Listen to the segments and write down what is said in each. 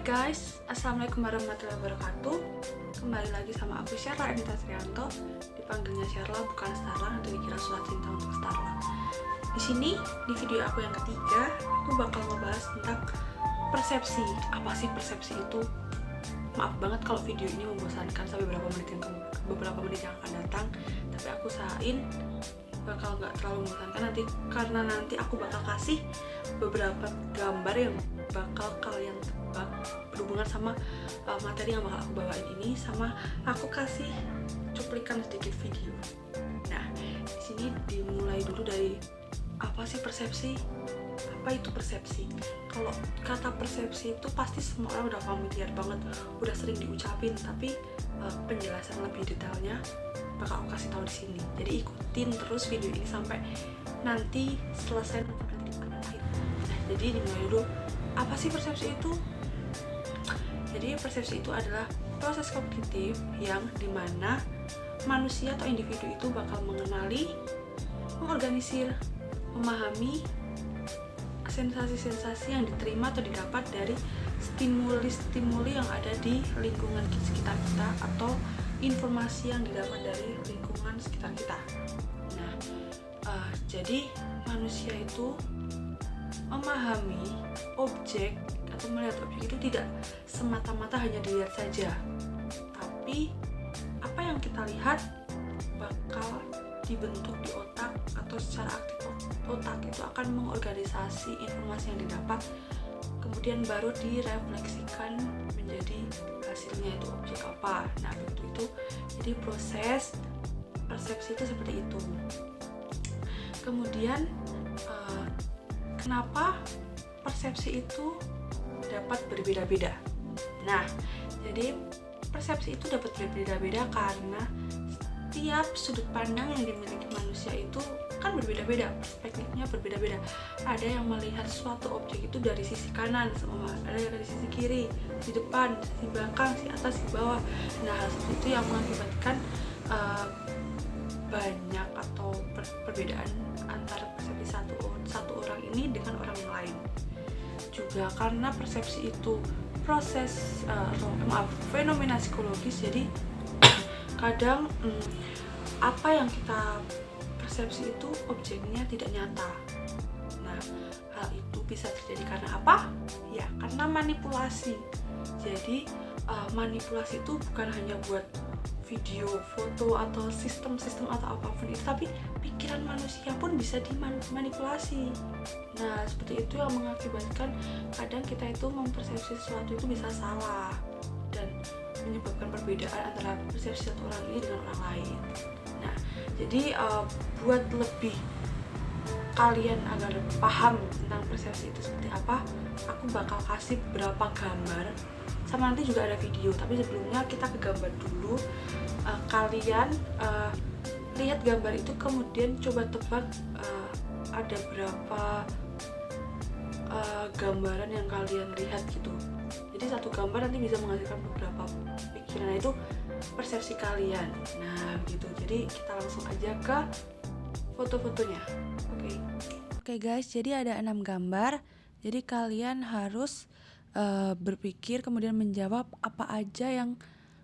guys, assalamualaikum warahmatullahi wabarakatuh. Kembali lagi sama aku Sherla Anita Trianto, dipanggilnya Sherla bukan Starla, nanti dikira surat cinta untuk Starla. Di sini di video aku yang ketiga, aku bakal ngebahas tentang persepsi. Apa sih persepsi itu? Maaf banget kalau video ini membosankan sampai beberapa menit yang akan datang, tapi aku usahain bakal nggak terlalu membosankan nanti, karena nanti aku bakal kasih beberapa gambar yang bakal kalian tebak berhubungan sama materi yang bakal aku bawain ini, sama aku kasih cuplikan sedikit video. Nah, di sini dimulai dulu dari apa sih persepsi? Apa itu persepsi? Kalau kata persepsi itu pasti semua orang udah familiar banget, udah sering diucapin, tapi penjelasan lebih detailnya bakal aku kasih tahu di sini. Jadi ikutin terus video ini sampai nanti selesai nonton di akhir. Nah, jadi dimulai dulu. Apa sih persepsi itu? Jadi persepsi itu adalah proses kognitif yang dimana manusia atau individu itu bakal mengenali, mengorganisir, memahami sensasi-sensasi yang diterima atau didapat dari stimuli-stimuli yang ada di lingkungan sekitar kita, atau informasi yang didapat dari lingkungan sekitar kita. Nah, jadi manusia itu memahami objek atau melihat objek itu tidak semata-mata hanya dilihat saja, tapi apa yang kita lihat bakal dibentuk di otak, atau secara aktif otak itu akan mengorganisasi informasi yang didapat, kemudian baru direfleksikan menjadi hasilnya itu objek apa. Nah, begitu itu. Jadi proses persepsi itu seperti itu. Kemudian kenapa persepsi itu dapat berbeda-beda? Nah, jadi persepsi itu dapat berbeda-beda karena setiap sudut pandang yang dimiliki manusia itu kan berbeda-beda, perspektifnya berbeda-beda. Ada yang melihat suatu objek itu dari sisi kanan semua, ada yang dari sisi kiri, di depan, di belakang, di atas, di bawah. Nah, hal seperti itu yang mengakibatkan banyak atau perbedaan antara persepsi satu orang ini dengan orang yang lain. Juga karena persepsi itu fenomena psikologis, jadi kadang apa yang kita persepsi itu objeknya tidak nyata. Nah, hal itu bisa terjadi karena apa? Ya, karena manipulasi. Jadi manipulasi itu bukan hanya buat video, foto, atau sistem-sistem atau apapun itu, tapi pikiran manusia pun bisa dimanipulasi. Nah, seperti itu yang mengakibatkan kadang kita itu mempersepsi sesuatu itu bisa salah dan menyebabkan perbedaan antara persepsi satu orang ini dengan orang lain. Nah, jadi buat lebih kalian agar paham tentang persepsi itu seperti apa, aku bakal kasih beberapa gambar, sama nanti juga ada video. Tapi sebelumnya kita ke gambar dulu. Kalian lihat gambar itu, kemudian coba tebak ada berapa gambaran yang kalian lihat gitu. Jadi satu gambar nanti bisa menghasilkan beberapa pikiran, itu persepsi kalian. Nah, gitu. Jadi kita langsung aja ke foto-fotonya. Oke guys, jadi ada 6 gambar. Jadi kalian harus berpikir kemudian menjawab apa aja yang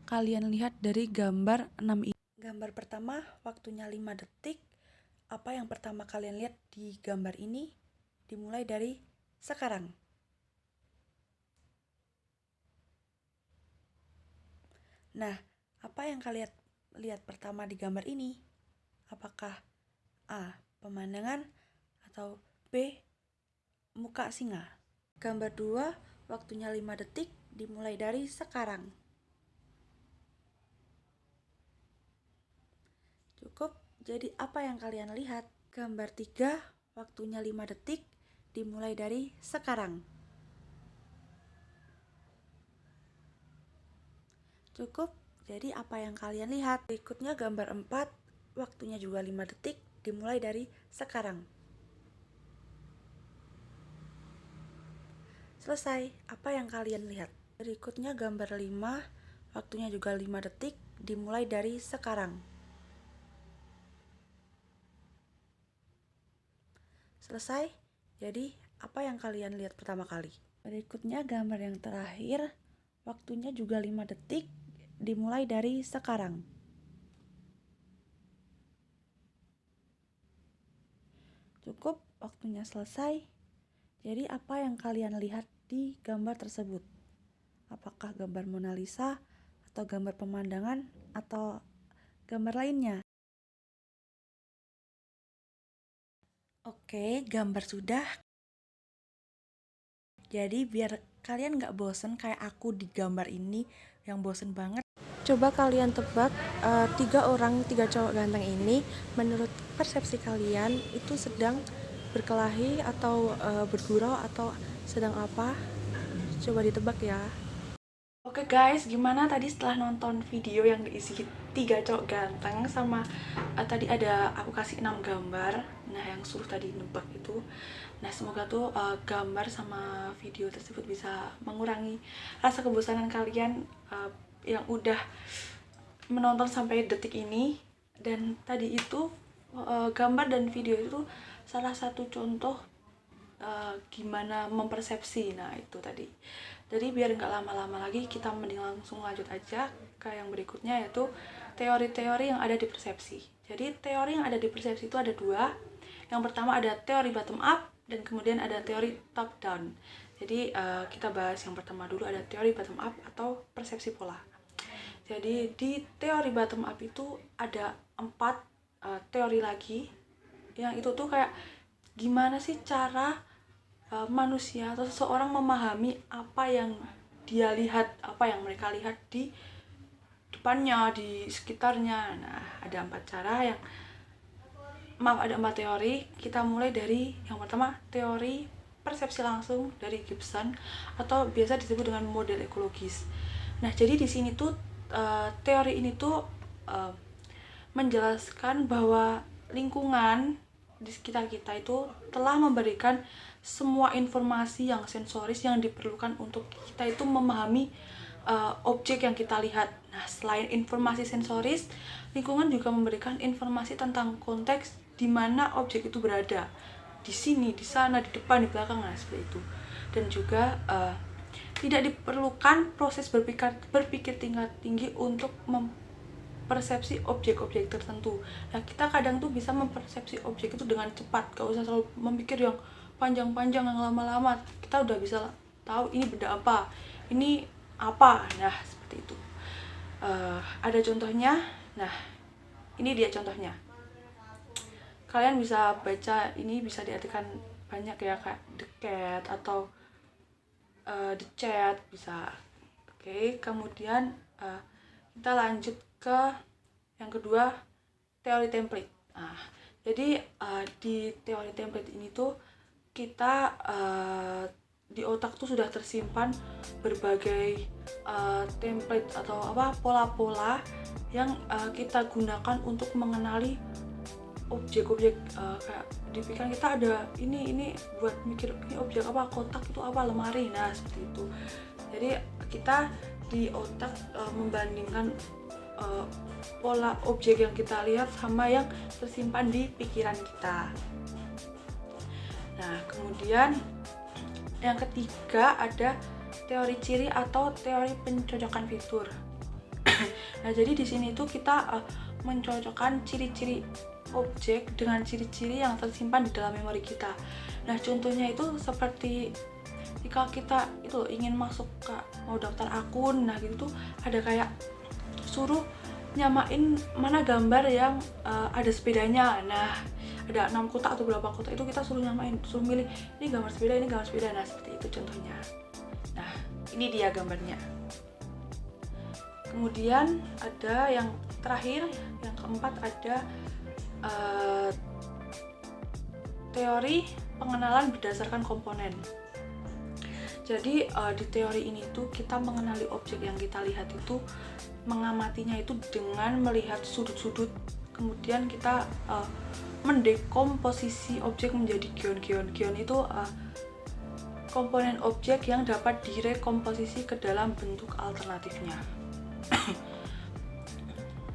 kalian lihat dari gambar 6 ini. Gambar pertama, waktunya 5 detik. Apa yang pertama kalian lihat di gambar ini? Dimulai dari sekarang. Nah, apa yang kalian lihat pertama di gambar ini? Apakah A, pemandangan, atau B, muka singa? Gambar 2, waktunya 5 detik, dimulai dari sekarang. Cukup, jadi apa yang kalian lihat? Gambar 3, waktunya 5 detik, dimulai dari sekarang. Cukup, jadi apa yang kalian lihat? Berikutnya gambar 4, waktunya juga 5 detik, dimulai dari sekarang. Selesai, apa yang kalian lihat? Berikutnya gambar 5, waktunya juga 5 detik, dimulai dari sekarang. Selesai, jadi apa yang kalian lihat pertama kali? Berikutnya gambar yang terakhir, waktunya juga 5 detik, dimulai dari sekarang. Cukup, waktunya selesai. Jadi apa yang kalian lihat di gambar tersebut? Apakah gambar Mona Lisa, atau gambar pemandangan, atau gambar lainnya? Oke, gambar sudah. Jadi biar kalian gak bosen kayak aku di gambar ini yang bosen banget, coba kalian tebak 3 orang, 3 cowok ganteng ini menurut persepsi kalian itu sedang berkelahi atau bergurau atau sedang apa? Coba ditebak ya. Oke guys, gimana tadi setelah nonton video yang diisi 3 cowok ganteng sama tadi ada aku kasih 6 gambar. Nah, yang suruh tadi nebak itu. Nah, semoga tuh gambar sama video tersebut bisa mengurangi rasa kebosanan kalian yang udah menonton sampai detik ini. Dan tadi itu gambar dan video itu salah satu contoh gimana mempersepsi. Nah, itu tadi. Jadi biar nggak lama-lama lagi, kita mending langsung lanjut aja ke yang berikutnya, yaitu teori-teori yang ada di persepsi. Jadi teori yang ada di persepsi itu ada 2. Yang pertama ada teori bottom up dan kemudian ada teori top down. Jadi kita bahas yang pertama dulu, ada teori bottom up atau persepsi pola. Jadi di teori bottom up itu ada 4 teori lagi, yang itu tuh kayak gimana sih cara manusia atau seseorang memahami apa yang dia lihat, apa yang mereka lihat di depannya, di sekitarnya. Nah, ada 4 cara yang ada 4 teori. Kita mulai dari yang pertama, teori persepsi langsung dari Gibson atau biasa disebut dengan model ekologis. Nah, jadi di sini tuh teori ini tuh menjelaskan bahwa lingkungan di sekitar kita itu telah memberikan semua informasi yang sensoris yang diperlukan untuk kita itu memahami objek yang kita lihat. Nah, selain informasi sensoris, lingkungan juga memberikan informasi tentang konteks di mana objek itu berada. Di sini, di sana, di depan, di belakang, nah seperti itu. Dan juga tidak diperlukan proses berpikir tingkat tinggi untuk mempersepsi objek-objek tertentu. Nah, kita kadang tuh bisa mempersepsi objek itu dengan cepat, gak usah selalu memikir yang panjang-panjang, yang lama-lama. Kita udah bisa tahu ini benda apa, ini apa. Nah, seperti itu. Ada contohnya. Nah, ini dia contohnya. Kalian bisa baca, ini bisa diartikan banyak ya, kayak the cat atau the chat bisa. Oke, kemudian kita lanjut ke yang kedua, teori template. Nah, jadi di teori template ini tuh kita di otak tuh sudah tersimpan berbagai template atau pola-pola yang kita gunakan untuk mengenali objek-objek. Kayak di pikiran kita ada ini buat mikir ini objek apa, kotak itu apa, lemari. Nah, seperti itu. Jadi kita di otak membandingkan pola objek yang kita lihat sama yang tersimpan di pikiran kita. Nah, kemudian yang ketiga ada teori ciri atau teori pencocokan fitur. Nah, jadi di sini tuh kita mencocokkan ciri-ciri objek dengan ciri-ciri yang tersimpan di dalam memori kita. Nah, contohnya itu seperti jika kita itu ingin masuk ke mau daftar akun, nah gitu tuh ada kayak suruh nyamain mana gambar yang ada sepedanya. Nah, ada 6 kotak atau berapa kotak itu kita suruh nyamain, suruh milih ini gambar sepeda, ini gambar sepeda. Nah, seperti itu contohnya. Nah, ini dia gambarnya. Kemudian ada yang terakhir, yang keempat ada teori pengenalan berdasarkan komponen. Jadi di teori ini tuh kita mengenali objek yang kita lihat itu, mengamatinya itu dengan melihat sudut-sudut, kemudian kita mendekomposisi objek menjadi gion-gion. Gion itu komponen objek yang dapat direkomposisi ke dalam bentuk alternatifnya.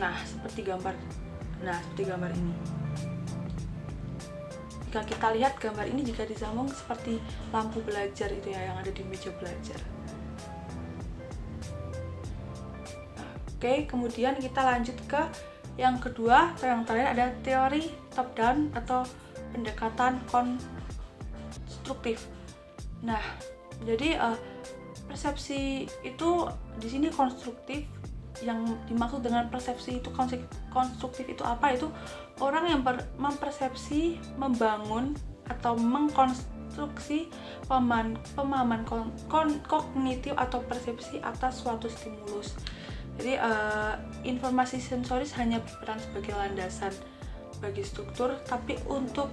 Nah, seperti gambar ini. jika kita lihat gambar ini jika disambung seperti lampu belajar itu ya yang ada di meja belajar. Oke, kemudian kita lanjut ke yang kedua atau yang terakhir, ada teori top down atau pendekatan konstruktif. Nah, jadi persepsi itu di sini konstruktif. Yang dimaksud dengan persepsi itu konstruktif itu apa? Itu orang yang mempersepsi, membangun atau mengkonstruksi pemahaman kognitif atau persepsi atas suatu stimulus. Jadi informasi sensoris hanya berperan sebagai landasan bagi struktur, tapi untuk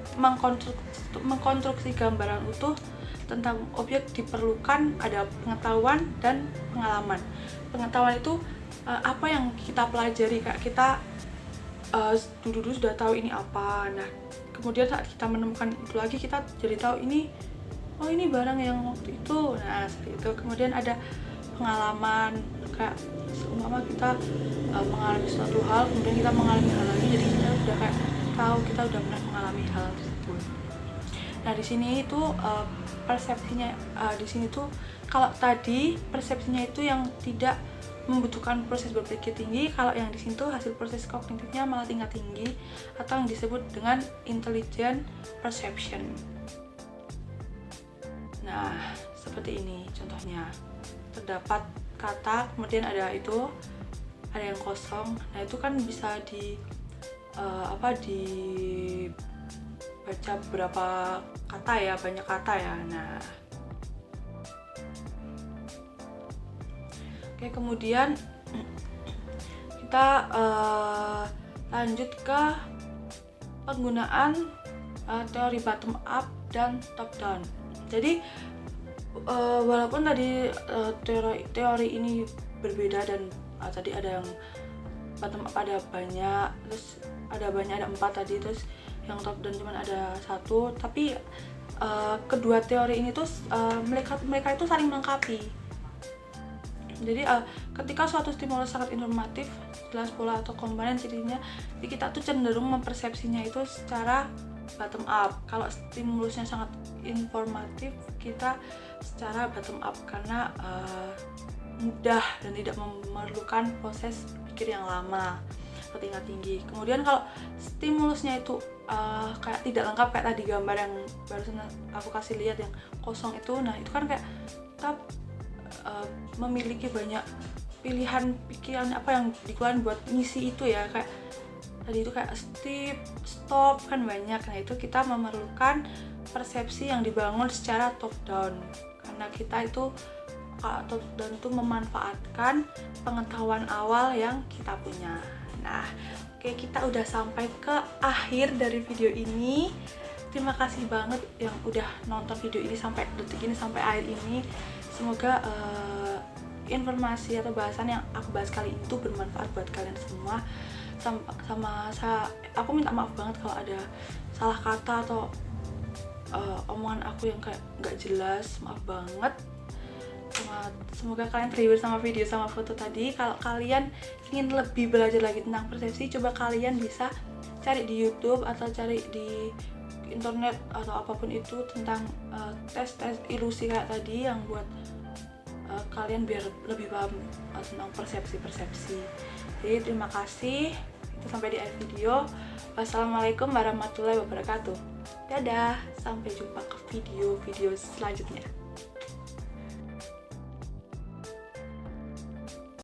mengkonstruksi gambaran utuh tentang objek diperlukan ada pengetahuan dan pengalaman. Pengetahuan itu apa yang kita pelajari, Kak. Kita dulu sudah tahu ini apa. Nah, kemudian saat kita menemukan itu lagi, kita jadi tahu ini, oh ini barang yang waktu itu. Nah, seperti itu. Kemudian ada pengalaman, kayak seumpama kita mengalami suatu hal, kemudian kita mengalami hal lagi, jadi kita udah kayak tahu, kita udah pernah mengalami hal tersebut. Nah, di sini itu persepsinya di sini tuh, kalau tadi persepsinya itu yang tidak membutuhkan proses berpikir tinggi, kalau yang di sini tuh hasil proses kognitifnya malah tingkat tinggi atau yang disebut dengan intelligent perception. Nah, seperti ini contohnya. Terdapat kata, kemudian ada yang kosong. Nah, itu kan bisa dibaca berapa kata ya, banyak kata ya. Nah, oke, kemudian kita lanjut ke penggunaan teori bottom up dan top down. Jadi walaupun tadi teori ini berbeda dan tadi ada yang bottom up ada banyak, terus ada 4 tadi, terus yang top down cuma ada 1, tapi kedua teori ini tuh mereka itu saling melengkapi. Jadi ketika suatu stimulus sangat informatif, jelas pola atau komponen cirinya, jadi kita tuh cenderung mempersepsinya itu secara bottom up. Kalau stimulusnya sangat informatif, kita secara bottom up karena mudah dan tidak memerlukan proses pikir yang lama atau tingkat tinggi. Kemudian kalau stimulusnya itu kayak tidak lengkap, kayak tadi gambar yang barusan aku kasih lihat yang kosong itu, nah itu kan kayak kita memiliki banyak pilihan pikiran apa yang dikeluarkan buat ngisi itu ya, kayak tadi itu kayak stop kan banyak. Nah, itu kita memerlukan persepsi yang dibangun secara top down, karena kita itu top down itu memanfaatkan pengetahuan awal yang kita punya. Nah, oke, kita udah sampai ke akhir dari video ini. Terima kasih banget yang udah nonton video ini sampai detik ini, sampai akhir ini. Semoga informasi atau bahasan yang aku bahas kali itu bermanfaat buat kalian semua. Aku minta maaf banget kalau ada salah kata atau omongan aku yang kayak nggak jelas, maaf banget. Semoga kalian terhibur sama video sama foto tadi. Kalau kalian ingin lebih belajar lagi tentang persepsi, coba kalian bisa cari di YouTube atau cari di internet atau apapun itu tentang tes ilusi kayak tadi yang buat kalian biar lebih paham tentang persepsi. Jadi terima kasih, itu sampai di akhir video. Wassalamualaikum warahmatullahi wabarakatuh. Dadah, sampai jumpa ke video-video selanjutnya.